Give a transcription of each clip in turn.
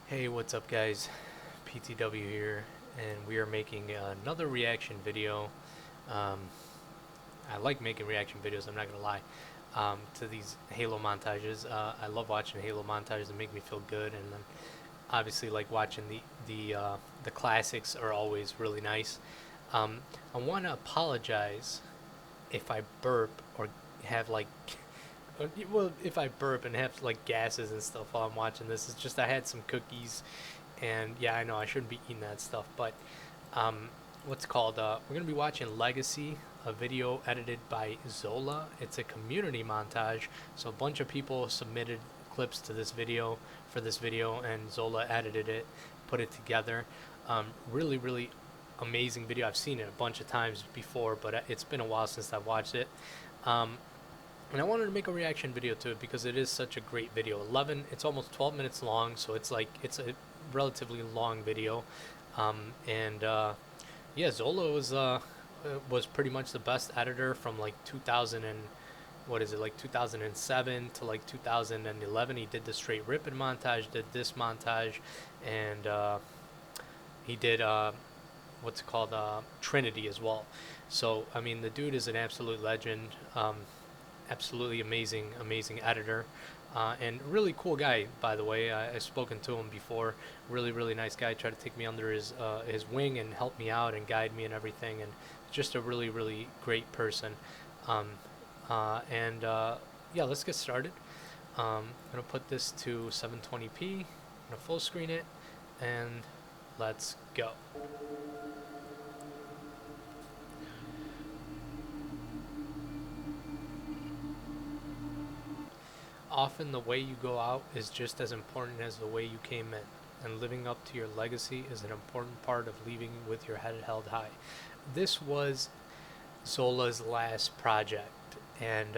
Hey, what's up guys? pTw here, and we are making another reaction video. Um, I like making reaction videos, I'm not gonna lie, to these Halo montages. I love watching Halo montages, they make me feel good, and then obviously like watching the classics are always really nice. I want to apologize if I burp or have like well, if I burp and have like gases and stuff while I'm watching this. It's just I had some cookies, and yeah, I know I shouldn't be eating that stuff, but um, what's called? We're gonna be watching Legacy, a video edited by Zola. It's a community montage, so a bunch of people submitted clips to this video for this video, and Zola edited it, put it together. Really amazing video. I've seen it a bunch of times before, but it's been a while since I've watched it. Um, and I wanted to make a reaction video to it because it is such a great video. It's almost 12 minutes long, so it's a relatively long video. And Yeah, Zola was pretty much the best editor from like 2000 and what is it, like 2007 to like 2011. He did the straight ripping montage, did this montage, and he did what's called Trinity as well. So I mean, the dude is an absolute legend. Absolutely amazing editor, and really cool guy, by the way. I've spoken to him before. Really nice guy. Tried to take me under his wing and help me out and guide me and everything, and just a really great person. um, and Yeah, let's get started. I'm gonna put this to 720p. I'm gonna full screen it, and let's go. Often the way you go out is just as important as the way you came in, and living up to your legacy is an important part of leaving with your head held high. This was Zola's last project, and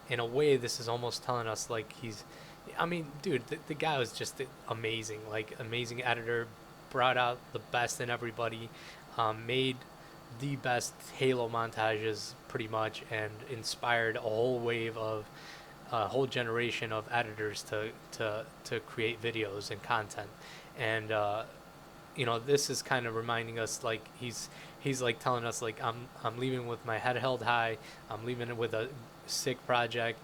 in a way, this is almost telling us like I mean, dude, the guy was just amazing, like amazing editor, brought out the best in everybody, made the best Halo montages pretty much, and inspired a whole wave of a whole generation of editors to create videos and content. And this is kind of reminding us, like he's like telling us like I'm leaving with my head held high. I'm leaving it with a sick project,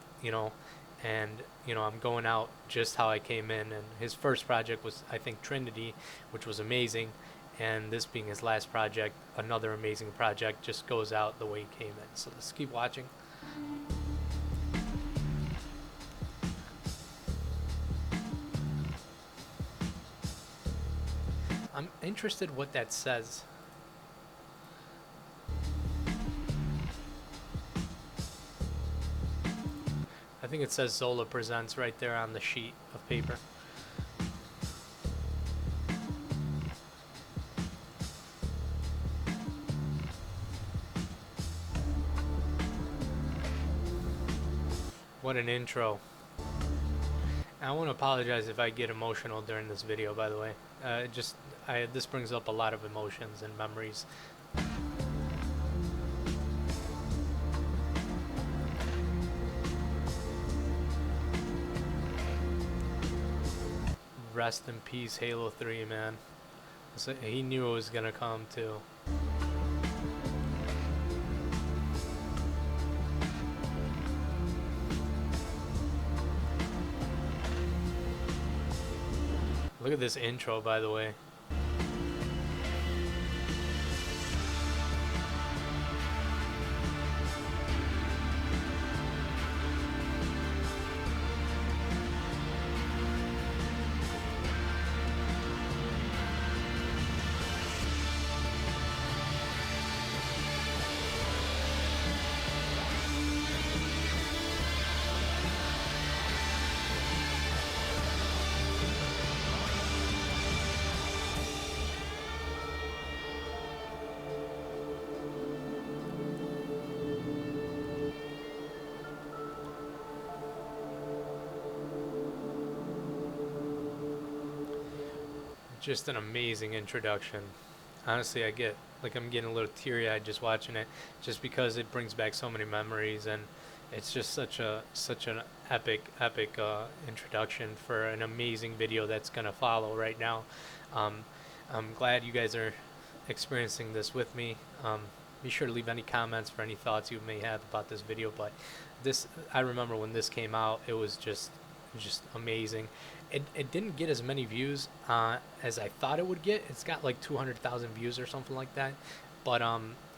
and I'm going out just how I came in. And his first project was, I think, Trinity, which was amazing, and this being his last project, another amazing project, just goes out the way he came in. So let's keep watching. I'm interested what that says. I think it says Zola Presents right there on the sheet of paper. What an intro. I want to apologize if I get emotional during this video, by the way. This brings up a lot of emotions and memories. Rest in peace, Halo 3, man. So he knew it was gonna come too. Look at this intro, by the way. Just an amazing introduction. Honestly, I'm getting a little teary-eyed just watching it, just because it brings back so many memories. And It's just such an epic introduction for an amazing video that's gonna follow right now. Um, I'm glad you guys are experiencing this with me. Be sure to leave any comments for any thoughts you may have about this video. But this, I remember when this came out, it was just amazing. It didn't get as many views as I thought it would get. It's got like 200,000 views or something like that. But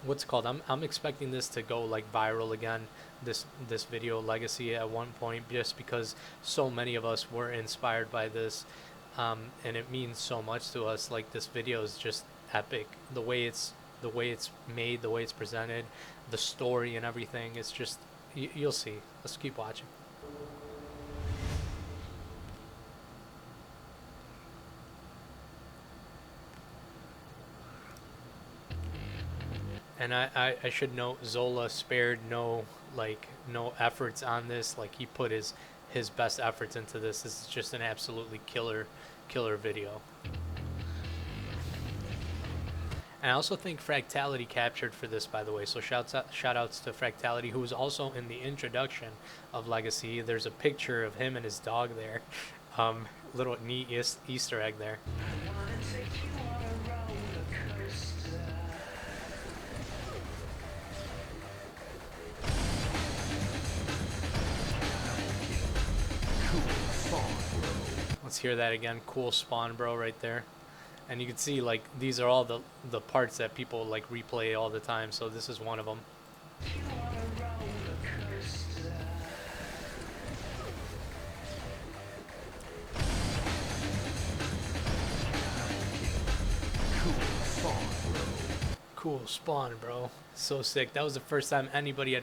what's it called? I'm expecting this to go like viral again. This video legacy at one point, just because so many of us were inspired by this, and it means so much to us. Like, this video is just epic. The way it's made, the way it's presented, the story and everything. It's just you'll see. Let's keep watching. And I should note, Zola spared no efforts on this. Like, he put his best efforts into this. This is just an absolutely killer video. And I also think Fractality captured for this, by the way. So shout outs to Fractality, who was also in the introduction of Legacy. There's a picture of him and his dog there. Little neat Easter egg there. Let's hear that again. Cool spawn, bro, right there. And you can see, like, these are all the parts that people like replay all the time. So this is one of them. Cool spawn, bro. So sick. That was the first time anybody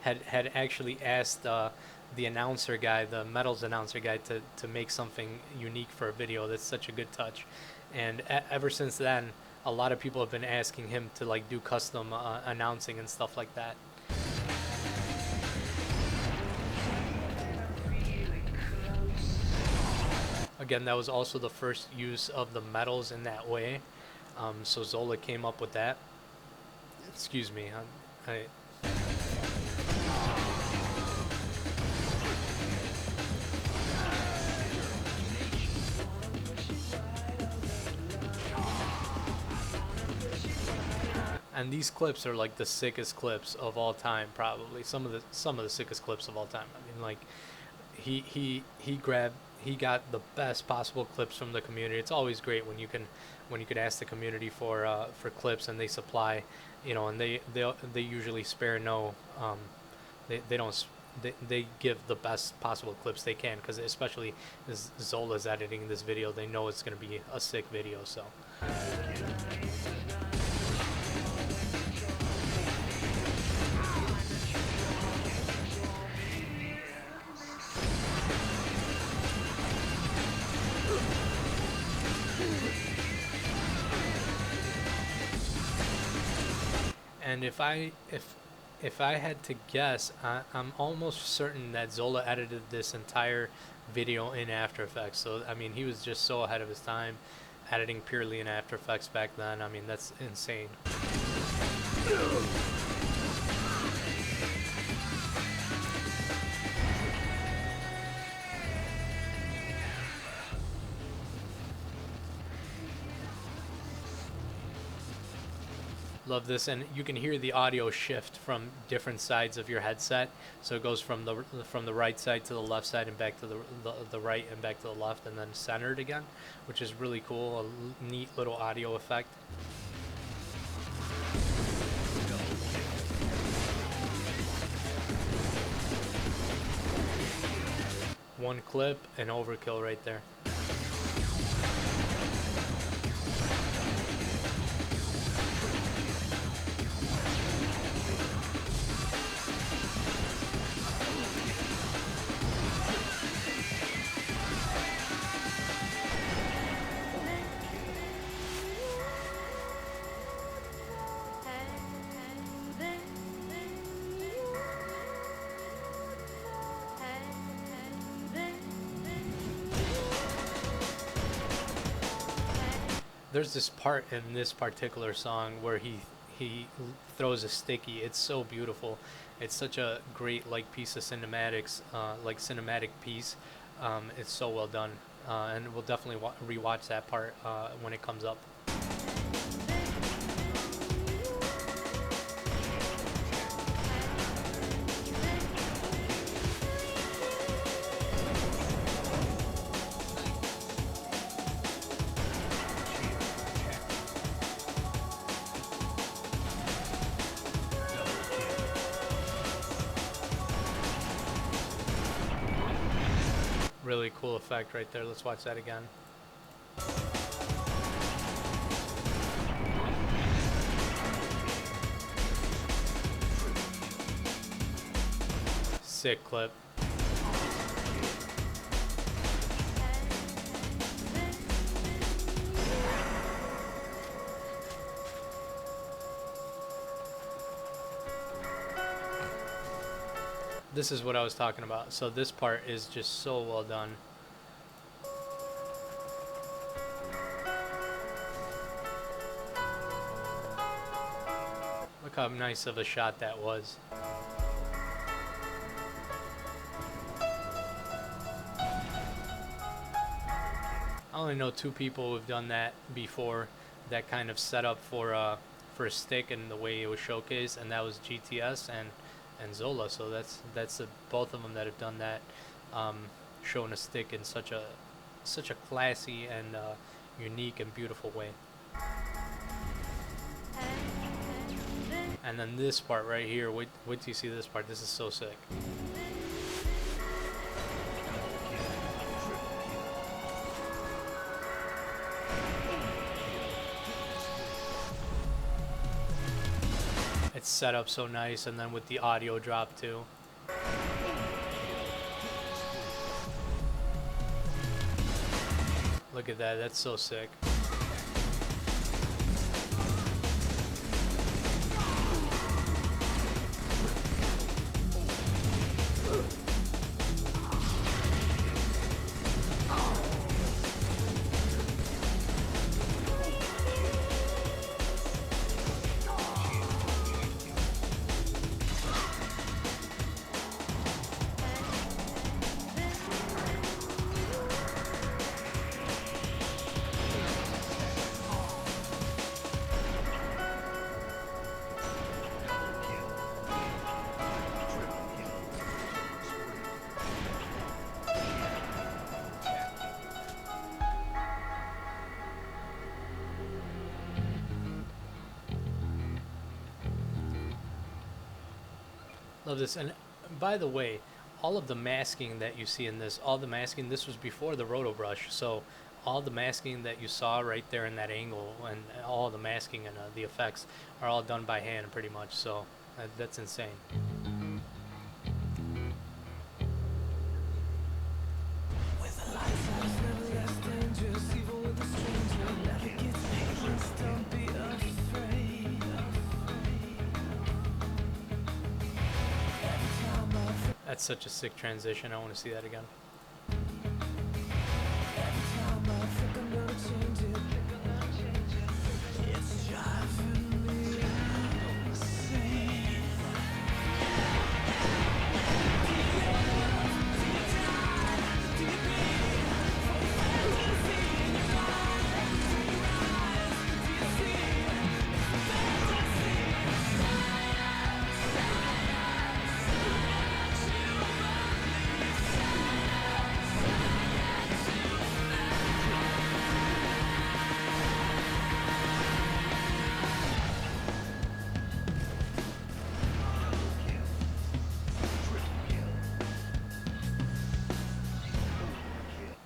had actually asked the announcer guy, the Metals announcer guy, to make something unique for a video. That's such a good touch. And ever since then, a lot of people have been asking him to like do custom announcing and stuff like that. Again, that was also the first use of the metals in that way. So Zola came up with that. Excuse me. And these clips are like the sickest clips of all time, probably some of the sickest clips of all time. I mean, like, he got the best possible clips from the community. It's always great when you could ask the community for clips, and they supply, and they usually spare no, they give the best possible clips they can, because especially as Zola's editing this video, they know it's going to be a sick video. So and if I had to guess, I'm almost certain that Zola edited this entire video in After Effects. So I mean, he was just so ahead of his time, editing purely in After Effects back then. I mean, that's insane. Love this. And you can hear the audio shift from different sides of your headset. So it goes from the right side to the left side, and back to the right, and back to the left, and then centered again, which is really cool. A neat little audio effect. One clip and overkill right there. There's this part in this particular song where he throws a sticky. It's so beautiful. It's such a great like piece of cinematics, like cinematic piece. It's so well done, and we'll definitely rewatch that part when it comes up. Really cool effect right there. Let's watch that again. Sick clip. This is what I was talking about. So this part is just so well done. Look how nice of a shot that was. I only know 2 people who've done that before, that kind of setup for a stick and the way it was showcased, and that was GTS and Zola. So that's both of them that have done that, showing a stick in such a classy and unique and beautiful way. And then this part right here, wait till you see this part. This is so sick. It's set up so nice, and then with the audio drop too. Look at that, that's so sick. Love this. And by the way, all of the masking that you see in this, this was before the roto brush. So all the masking that you saw right there in that angle, and all the masking and the effects are all done by hand pretty much. So that's insane. That's such a sick transition. I want to see that again.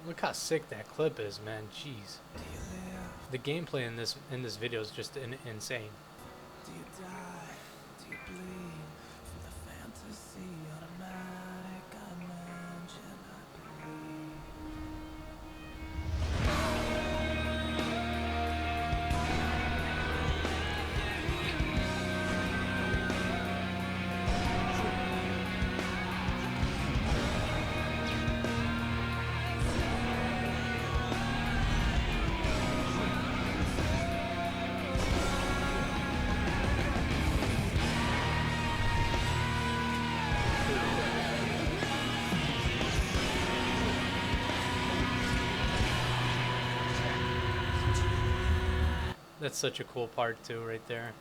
Look how sick that clip is, man. Jeez. The gameplay in this video is just insane. Do you die? Do you bleed for the fantasy automatic? I imagine, I believe. That's such a cool part too, right there.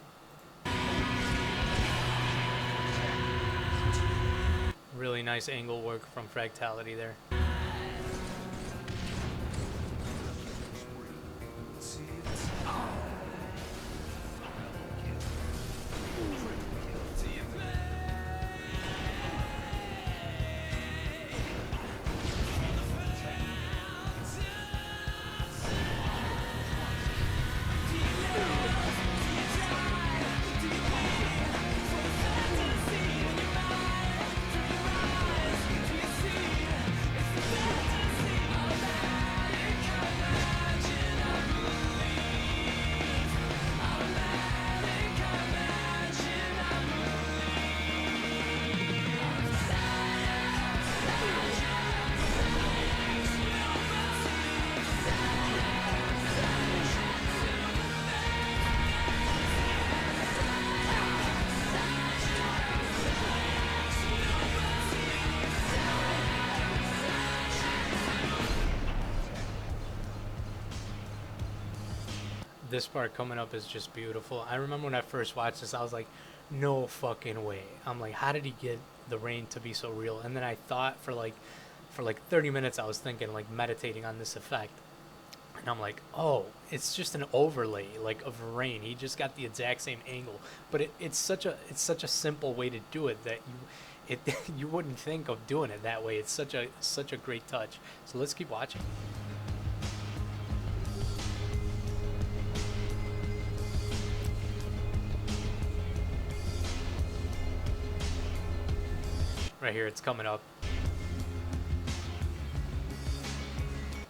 Really nice angle work from Fractality there. This part coming up is just beautiful. I remember when I first watched this, I was like, no fucking way. I'm like, how did he get the rain to be so real? And then I thought for like 30 minutes I was thinking, like meditating on this effect. And I'm like, oh, it's just an overlay like of rain. He just got the exact same angle. But it's such a simple way to do it that you wouldn't think of doing it that way. It's such a great touch. So let's keep watching. Right here, it's coming up.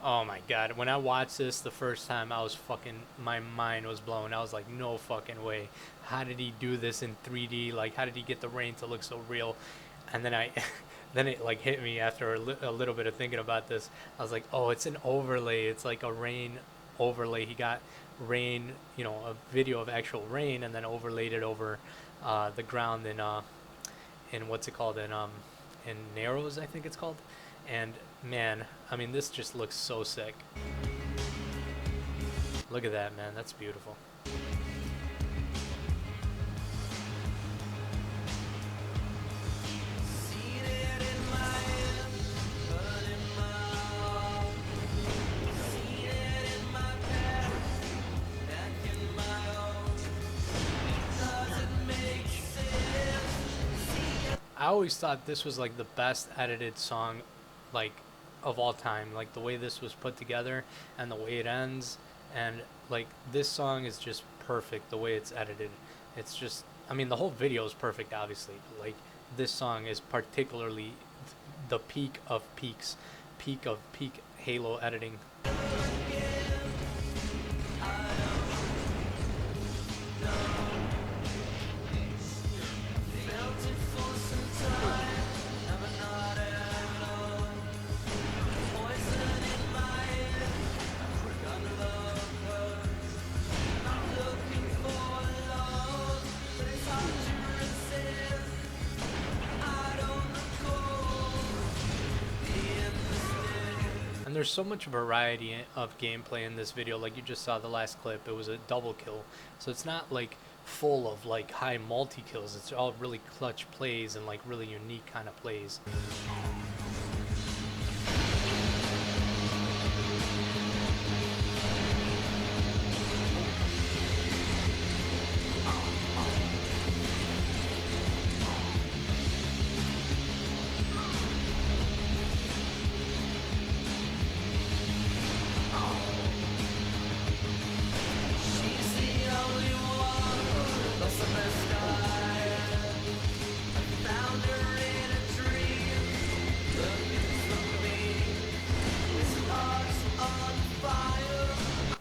Oh my god, when I watched this the first time, I was fucking, my mind was blown. I was like, no fucking way. How did he do this in 3D? Like, how did he get the rain to look so real? And then then it like hit me after a little bit of thinking about this. I was like, oh, it's an overlay. It's like a rain overlay. He got rain, you know, a video of actual rain, and then overlaid it over the ground in what's it called, in Narrows, I think it's called. And man, I mean, this just looks so sick. Look at that, man. That's beautiful. I always thought this was like the best edited song, like, of all time. Like the way this was put together and the way it ends, and like this song is just perfect the way it's edited. It's just, I mean, the whole video is perfect, obviously. But like this song is particularly the peak of peaks, peak of peak Halo editing. And there's so much variety of gameplay in this video. Like you just saw the last clip, it was a double kill. So it's not like full of like high multi kills. It's all really clutch plays and like really unique kind of plays.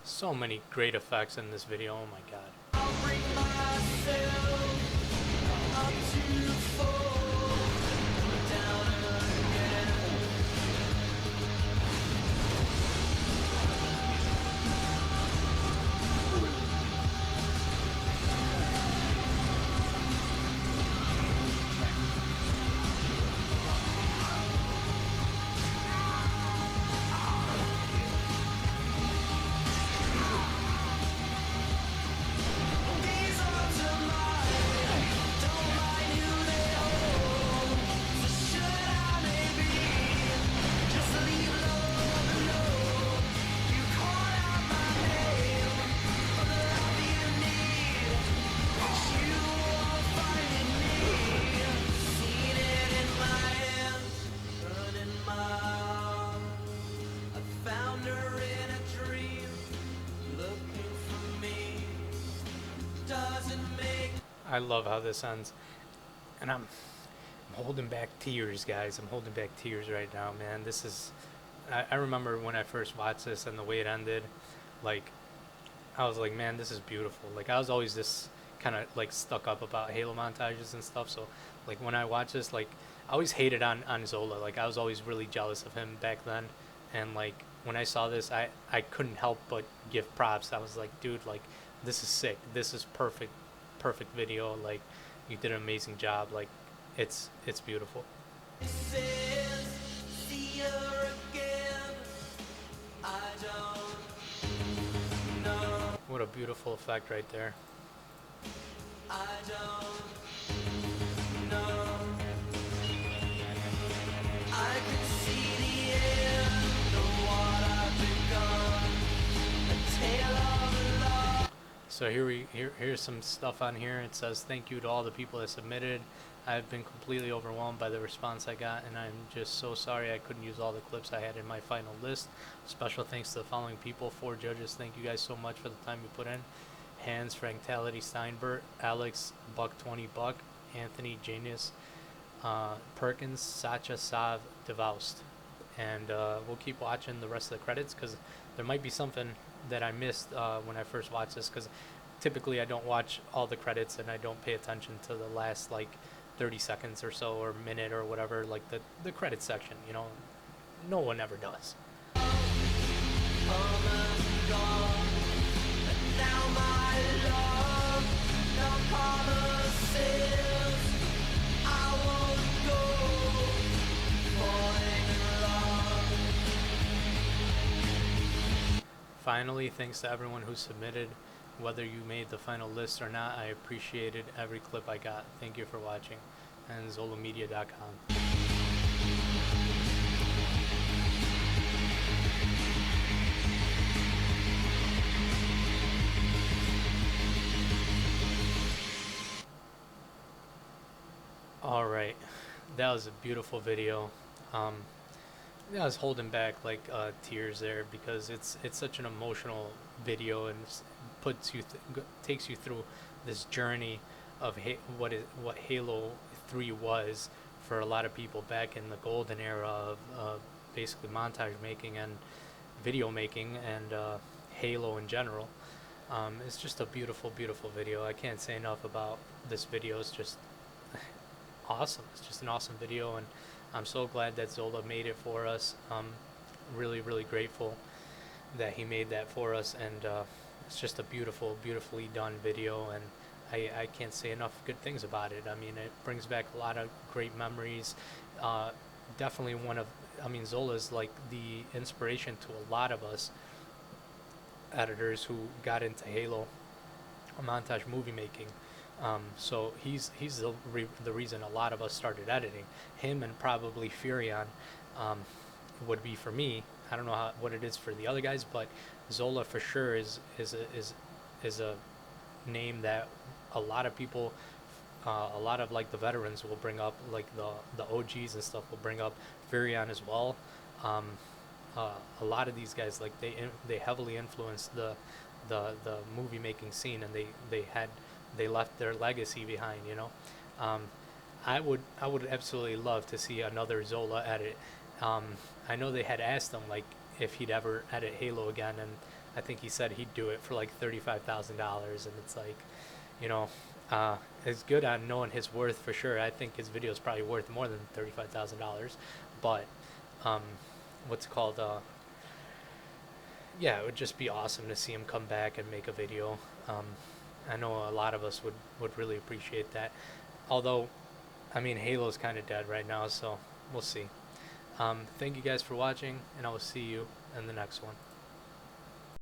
So many great effects in this video, oh my god. I love how this ends, and I'm holding back tears, guys. I'm holding back tears right now, man. This is. I remember when I first watched this and the way it ended, like I was like, man, this is beautiful. Like I was always this kind of like stuck up about Halo montages and stuff. So like when I watched this, like I always hated on Zola. Like I was always really jealous of him back then, and like when I saw this, I couldn't help but give props. I was like, dude, like this is sick. This is perfect video. Like you did an amazing job. Like it's beautiful. Says, see her again. I don't know. What a beautiful effect right there. I don't know. I can see the end of what I've begun. A tale of love. So here's some stuff on here. It says thank you to all the people that submitted. I've been completely overwhelmed by the response I got, and I'm just so sorry I couldn't use all the clips I had in my final list. Special thanks to the following people: 4 judges. Thank you guys so much for the time you put in: Hans, Franktality, Steinbert, Alex, Buck20 Buck, Anthony, Janus, Perkins, Sacha, Sav, Devoust. And we'll keep watching the rest of the credits because there might be something that I missed when I first watched this, because typically I don't watch all the credits and I don't pay attention to the last like 30 seconds or so or minute or whatever, like the credit section, you know. No one ever does. Now my love, no promises. I won't go falling in love. Finally, thanks to everyone who submitted. Whether you made the final list or not, I appreciated every clip I got. Thank you for watching. And ZolaMedia.com. Alright, that was a beautiful video. I was holding back like tears there because it's such an emotional video, and puts you takes you through this journey of what Halo 3 was for a lot of people back in the golden era of basically montage making and video making and Halo in general. It's just a beautiful video. I can't say enough about this video. It's just awesome. It's just an awesome video, and I'm so glad that Zola made it for us. Really grateful that he made that for us, and it's just a beautifully done video, and I can't say enough good things about it. I mean, it brings back a lot of great memories. Definitely Zola's like the inspiration to a lot of us editors who got into Halo montage movie making. So he's the reason a lot of us started editing. Him and probably Furion would be for me. I don't know what it is for the other guys, but Zola for sure is a name that a lot of people, a lot of like the veterans will bring up, like the OGs and stuff will bring up Furion as well. A lot of these guys, like they heavily influenced the movie making scene, and they left their legacy behind, you know. I would absolutely love to see another Zola edit. I know they had asked him like if he'd ever edit Halo again, and I think he said he'd do it for like $35,000, and it's like, you know, it's good on knowing his worth for sure. I think his video is probably worth more than $35,000, but what's it called? Yeah, it would just be awesome to see him come back and make a video. I know a lot of us would really appreciate that. Although, I mean, Halo's kind of dead right now, so we'll see. Thank you guys for watching, and I will see you in the next one.